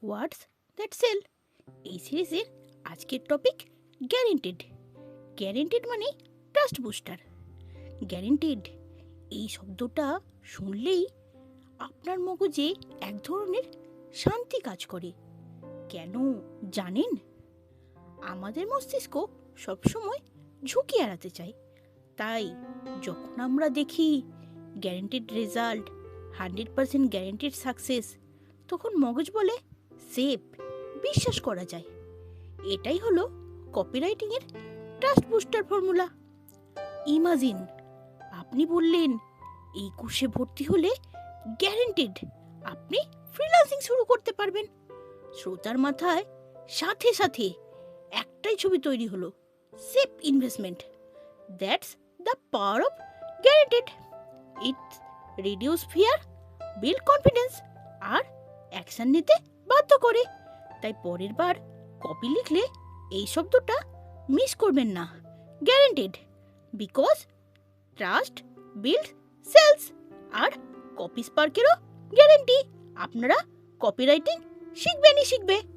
Words that sell. এই সিরিজের আজকের টপিক গ্যারেন্টেড। গ্যারেন্টেড মানে ট্রাস্ট বুস্টার। গ্যারেন্টেড এই শব্দটা শুনলেই আপনার মগজে এক ধরনের শান্তি কাজ করে। কেন জানেন? আমাদের মস্তিষ্ক সবসময় ঝুঁকি এড়াতে চায়। তাই যখন আমরা দেখি গ্যারেন্টেড রেজাল্ট, 100% গ্যারেন্টেড সাকসেস, তখন মগজ বলে সেফ, বিশ্বাস করা যায়। এটাই হলো কপিরাইটিংয়ের ট্রাস্ট বুস্টার ফর্মুলা। ইমাজিন আপনি বললেন এই কোর্সে ভর্তি হলে গ্যারেন্টেড আপনি ফ্রিল্যান্সিং শুরু করতে পারবেন। শ্রোতার মাথায় সাথে সাথে একটাই ছবি তৈরি হলো, safe investment. That's the power of guaranteed. It's reduce fear, build confidence আর অ্যাকশন নিতে বাধ্য করে। তাই পরের বার কপি লিখলে এই শব্দটা মিস করবেন না। Guaranteed, because trust build sales. আর কপি স্পার্কেরও গ্যারেন্টি আপনারা কপিরাইটিং শিখবেনই শিখবে।